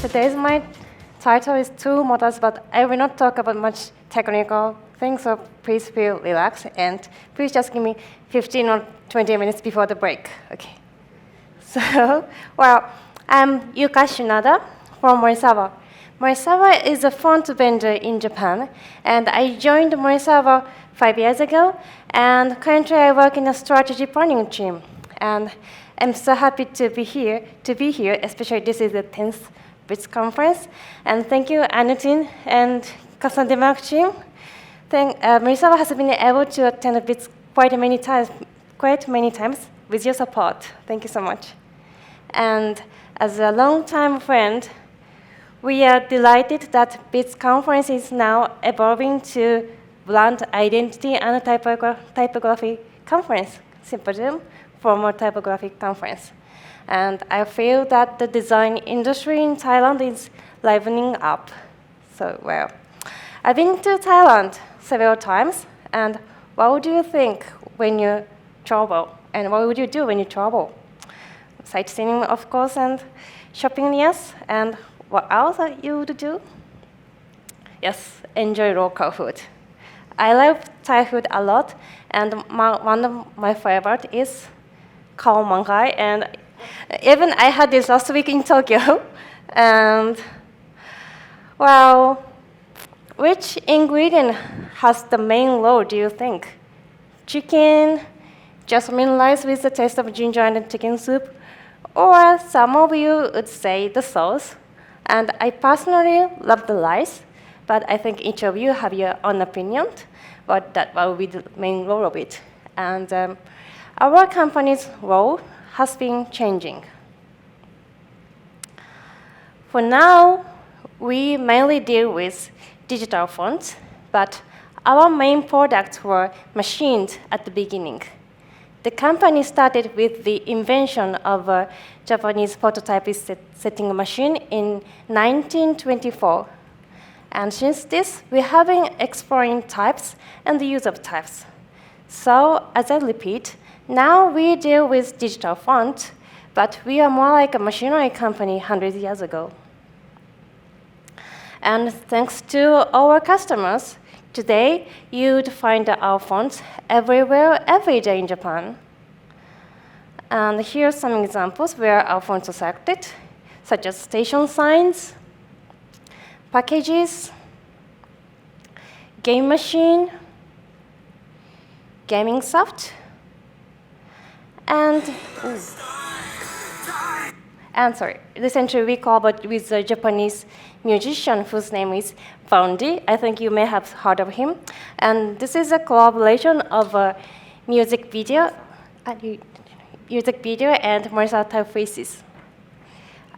Today's my title is two motors, but I will not talk about much technical things, so please feel relaxed, and please just give me 15 or 20 minutes before the break. Okay. So, well, I'm Yuka Shinada from Morisawa. Morisawa is a font vendor in Japan, and I joined Morisawa 5 years ago, and currently I work in a strategy planning team. And I'm so happy to be here, especially this is the 10th BITS conference. And thank you, Anutin and Cadson Demak team. Morisawa has been able to attend BITS quite many times with your support. Thank you so much. And as a long-time friend, we are delighted that BITS conference is now evolving to brand identity and typography conference, Symposium, former typography conference. And I feel that the design industry in Thailand is livening up. So, well, I've been to Thailand several times, and what would you think when you travel? And what would you do when you travel? Sightseeing, of course, and shopping, yes. And what else you would do? Yes, enjoy local food. I love Thai food a lot, and one of my favorite is khao mangai, and even I had this last week in Tokyo. And, well, which ingredient has the main role, do you think? Chicken, jasmine rice with the taste of ginger and chicken soup, or some of you would say the sauce. And I personally love the rice, but I think each of you have your own opinion, but that will be the main role of it. And our company's role has been changing. For now, we mainly deal with digital fonts, but our main products were machined at the beginning. The company started with the invention of a Japanese phototypesetting machine in 1924. And since this, we have been exploring types and the use of types. So, as I repeat, now we deal with digital font, but we are more like a machinery company 100 years ago. And thanks to our customers, today you'd find our fonts everywhere, every day in Japan. And here are some examples where our fonts are selected, such as station signs, packages, game machine, gaming soft, and sorry, recently we collaborated with a Japanese musician whose name is Foundry. I think you may have heard of him. And this is a collaboration of a music video and Morisawa typefaces.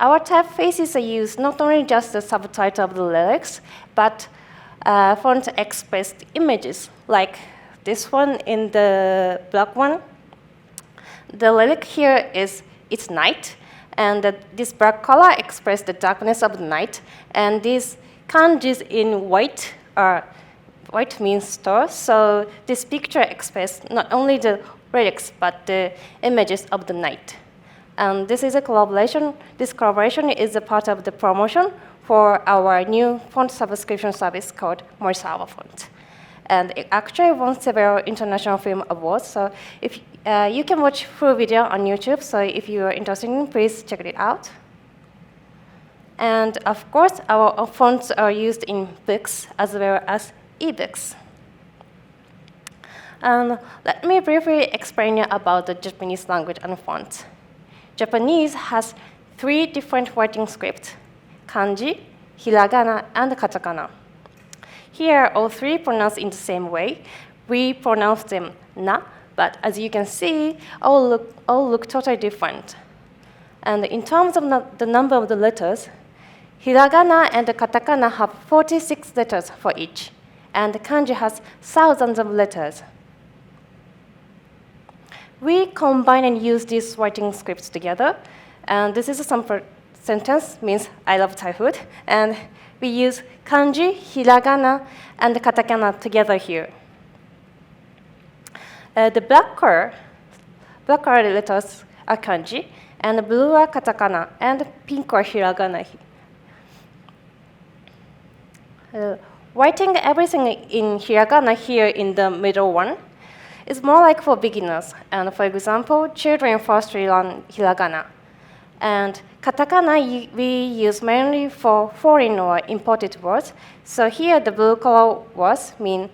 Our typefaces are used not only just the subtitle of the lyrics, but font expressed images, like this one in the black one. The lyric here is, it's night, and this black color expresses the darkness of the night, and these kanjis in white are, white means store, so this picture expresses not only the lyrics, but the images of the night. And this is a collaboration. This collaboration is a part of the promotion for our new font subscription service called Morisawa Font. And it actually won several international film awards. So if you can watch full video on YouTube. So if you are interested, please check it out. And of course, our fonts are used in books as well as ebooks. And let me briefly explain you about the Japanese language and font. Japanese has 3 different writing scripts: kanji, hiragana, and katakana. Here, all 3 pronounced in the same way. We pronounce them na, but as you can see, all look totally different. And in terms of the number of the letters, hiragana and the katakana have 46 letters for each, and the kanji has thousands of letters. We combine and use these writing scripts together, and this is a sample sentence, means I love Thai food, and we use kanji, hiragana, and katakana together here. The black color letters are kanji, and the blue are katakana, and pink are hiragana. Uh, Writing everything in hiragana here in the middle one is more like for beginners. And for example, children first learn hiragana. And katakana we use mainly for foreign or imported words. So here the blue color words mean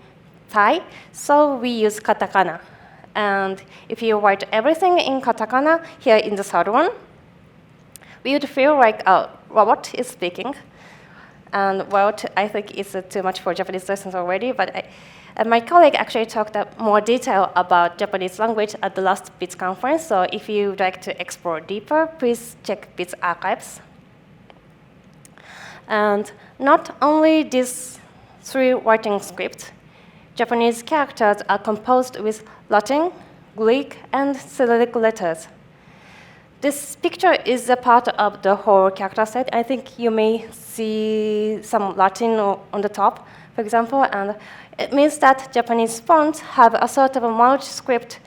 Thai, so we use katakana. And if you write everything in katakana here in the third one, we would feel like a robot is speaking. And well, I think it's too much for Japanese lessons already, but my colleague actually talked more detail about Japanese language at the last BITS conference, so if you'd like to explore deeper, please check BITS archives. And not only these three writing scripts, Japanese characters are composed with Latin, Greek, and Cyrillic letters. This picture is a part of the whole character set. I think you may see some Latin on the top, for example, and it means that Japanese fonts have a sort of a multi-script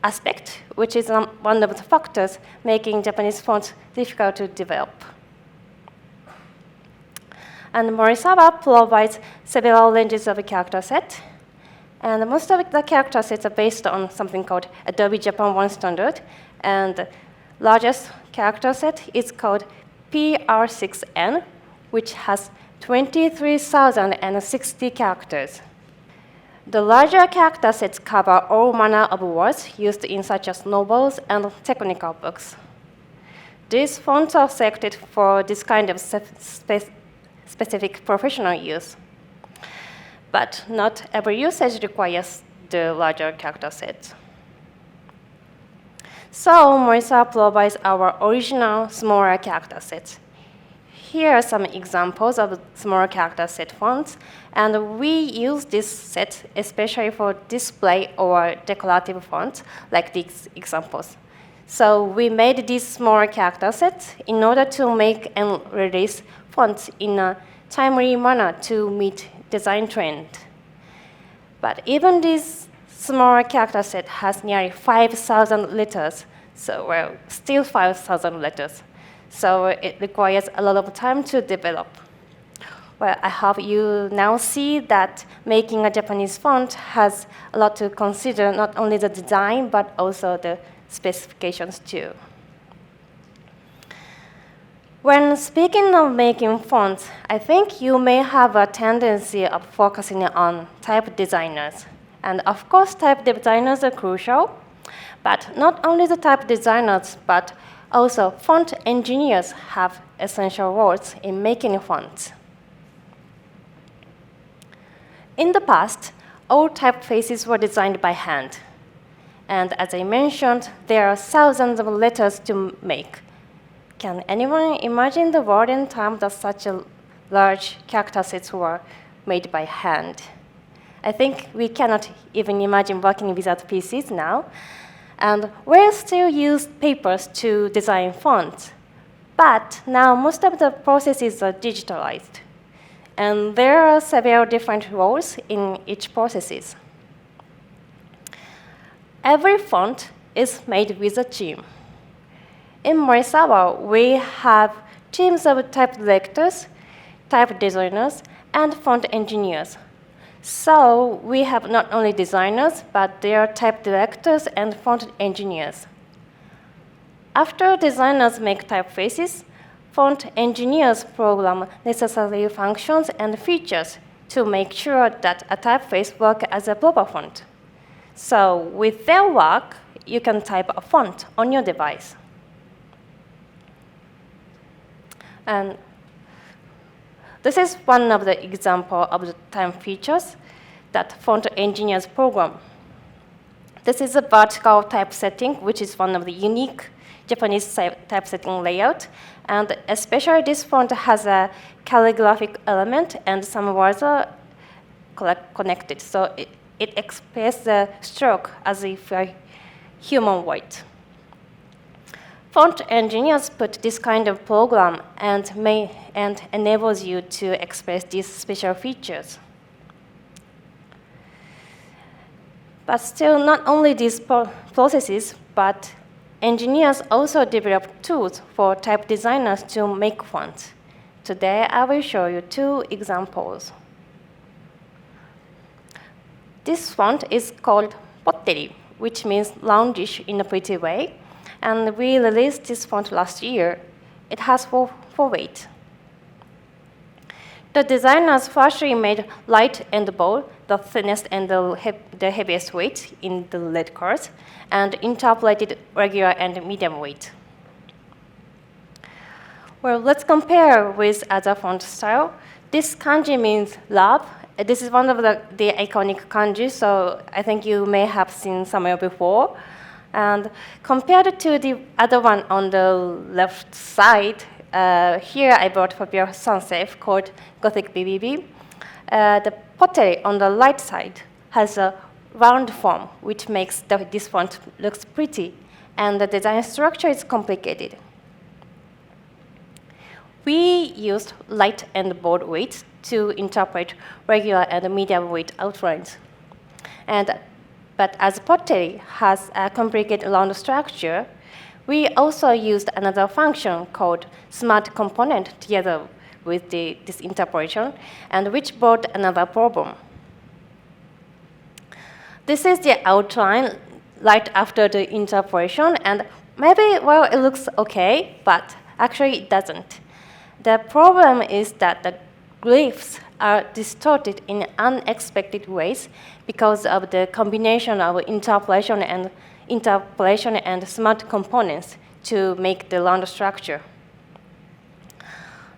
aspect, which is one of the factors making Japanese fonts difficult to develop. And Morisawa provides several ranges of a character set, and most of the character sets are based on something called Adobe Japan 1 standard, and largest character set is called PR6N, which has 23,060 characters. The larger character sets cover all manner of words used in such as novels and technical books. These fonts are selected for this kind of specific professional use. But not every usage requires the larger character set. So Morisawa provides our original smaller character sets. Here are some examples of smaller character set fonts, and we use this set especially for display or decorative fonts, like these examples. So we made these smaller character sets in order to make and release fonts in a timely manner to meet design trend. But even this smaller character set has nearly 5,000 letters, so well, still 5,000 letters. So it requires a lot of time to develop. Well, I hope you now see that making a Japanese font has a lot to consider, not only the design, but also the specifications too. When speaking of making fonts, I think you may have a tendency of focusing on type designers. And of course, type designers are crucial, but not only the type designers, but also font engineers have essential roles in making fonts. In the past, all typefaces were designed by hand. And as I mentioned, there are thousands of letters to make. Can anyone imagine the world and time that such a large character sets were made by hand? I think we cannot even imagine working without PCs now. And we still use papers to design fonts. But now most of the processes are digitalized. And there are several different roles in each process. Every font is made with a team. In Morisawa, we have teams of type directors, type designers, and font engineers. So we have not only designers, but they are type directors and font engineers. After designers make typefaces, font engineers program necessary functions and features to make sure that a typeface works as a proper font. So with their work, you can type a font on your device. And this is one of the examples of the type features that font engineers program. This is a vertical typesetting, which is one of the unique Japanese typesetting layout. And especially this font has a calligraphic element, and some words are connected. So it expresses the stroke as if a human wrote. Font engineers put this kind of program and enables you to express these special features. But still, not only these processes, but engineers also develop tools for type designers to make fonts. Today, I will show you two examples. This font is called Pottery, which means roundish in a pretty way. And we released this font last year. It has 4 weight. The designers firstly made light and bold, the thinnest and the heaviest weight in the red colors, and interpolated regular and medium weight. Well, let's compare with other font style. This kanji means love. This is one of the iconic kanji, so I think you may have seen somewhere before. And compared to the other one on the left side, here I brought for your Sanseif called Gothic BBB. The pottery on the right side has a round form, which makes this font looks pretty, and the design structure is complicated. We used light and bold weights to interpret regular and medium weight outlines. But as pottery has a complicated round structure, we also used another function called smart component together with this interpolation, and which brought another problem. This is the outline right after the interpolation, and maybe, well, it looks okay, but actually it doesn't. The problem is that the glyphs are distorted in unexpected ways because of the combination of interpolation and smart components to make the round structure.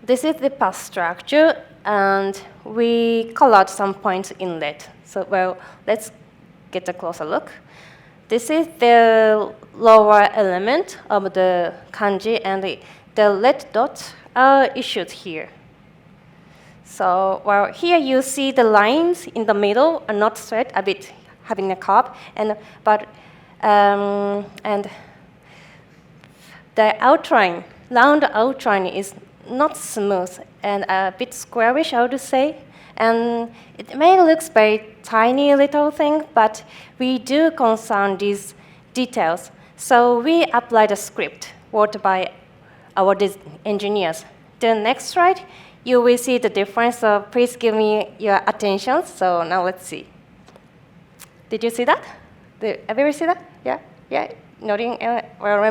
This is the path structure, and we colored some points in red. So, well, let's get a closer look. This is the lower element of the kanji, and the red dots are issued here. So, well, here you see the lines in the middle are not straight, a bit having a curve, and the outline, round outline is not smooth and a bit squarish, I would say. And it may look very tiny little thing, but we do concern these details. So we applied a script wrote by our engineers. The next slide, you will see the difference. So please give me your attention. So now let's see. Did you see that? Did everybody see that? Yeah, yeah. Nodding. Well,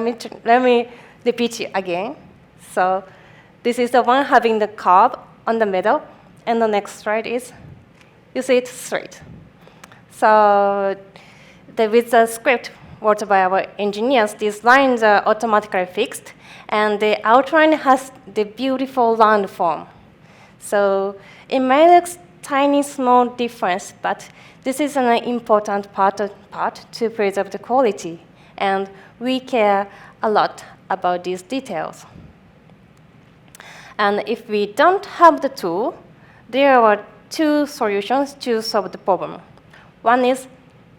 let me repeat it again. So this is the one having the curve on the middle, and the next slide is, you see it straight. So with the script wrote by our engineers, these lines are automatically fixed, and the outline has the beautiful round form. So it may look tiny, small difference, but this is an important part to preserve the quality, and we care a lot about these details. And if we don't have the tool, there are 2 solutions to solve the problem. One is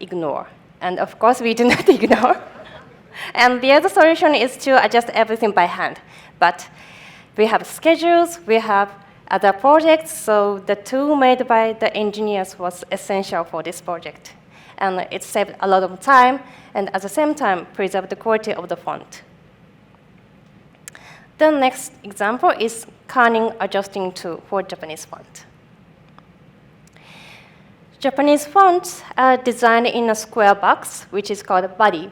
ignore, and of course we do not ignore. And the other solution is to adjust everything by hand. But we have schedules, we have other projects, so the tool made by the engineers was essential for this project. And it saved a lot of time, and at the same time, preserved the quality of the font. The next example is kerning adjusting tool for Japanese font. Japanese fonts are designed in a square box, which is called a body.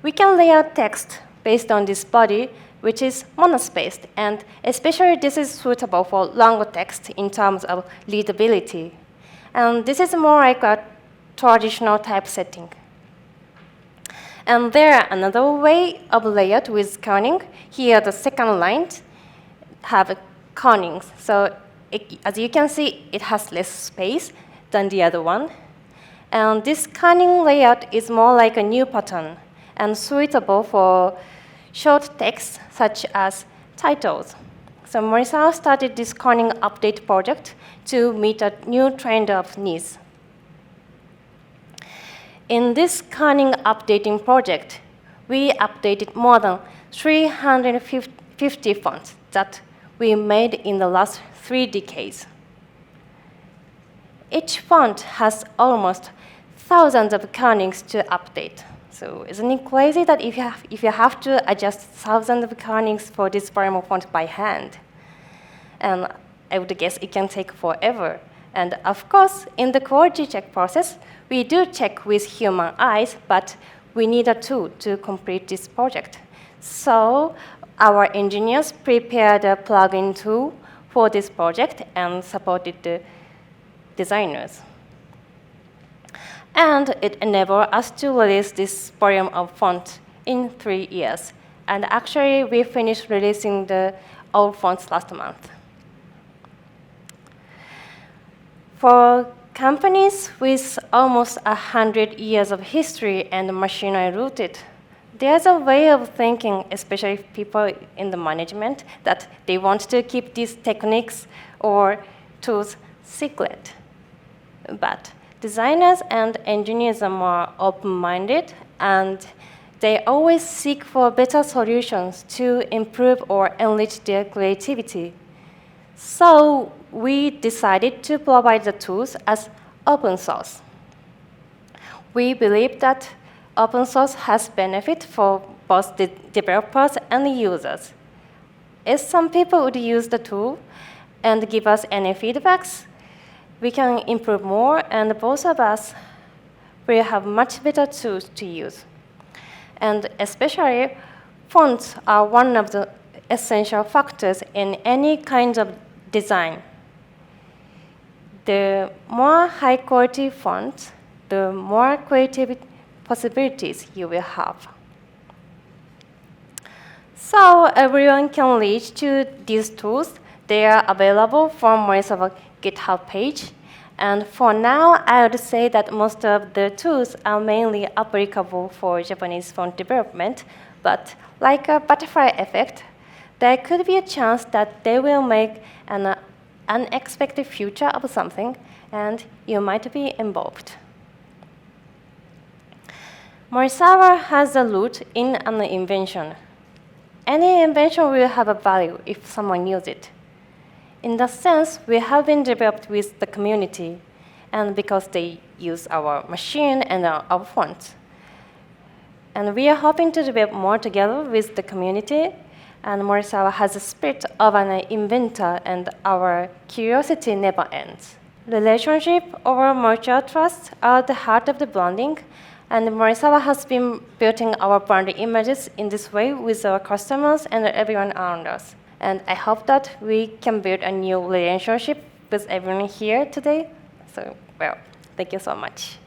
We can layer text based on this body, which is monospaced, and especially this is suitable for longer text in terms of readability. And this is more like a traditional typesetting. And there another way of layout with kerning. Here the second line have kerning. So as you can see, it has less space than the other one. And this kerning layout is more like a new pattern and suitable for short text such as titles. So Morisawa started this kerning update project to meet a new trend of needs. In this kerning updating project, we updated more than 350 fonts that we made in the last 3 decades. Each font has almost thousands of kernings to update. So isn't it crazy that if you have to adjust thousands of kernings for this Palermo font by hand? And I would guess it can take forever. And of course, in the quality check process, we do check with human eyes, but we need a tool to complete this project. So our engineers prepared a plugin tool for this project and supported the designers. And it enabled us to release this volume of font in 3 years. And actually, we finished releasing the old fonts last month. For companies with almost 100 years of history and machinery rooted, there's a way of thinking, especially people in the management, that they want to keep these techniques or tools secret. But designers and engineers are more open-minded, and they always seek for better solutions to improve or enrich their creativity. So we decided to provide the tools as open source. We believe that open source has benefit for both the developers and the users. If some people would use the tool and give us any feedbacks, we can improve more, and both of us will have much better tools to use. And especially, fonts are one of the essential factors in any kind of design. The more high-quality fonts, the more creative possibilities you will have. So everyone can reach to these tools. They are available from Morisawa GitHub page. And for now, I would say that most of the tools are mainly applicable for Japanese font development. But like a butterfly effect, there could be a chance that they will make an unexpected future of something, and you might be involved. Morisawa has a root in an invention. Any invention will have a value if someone uses it. In that sense, we have been developed with the community, and because they use our machine and our fonts. And we are hoping to develop more together with the community, and Morisawa has a spirit of an inventor, and our curiosity never ends. Relationship over mutual trust are the heart of the branding, and Morisawa has been building our brand images in this way with our customers and everyone around us. And I hope that we can build a new relationship with everyone here today. So, well, thank you so much.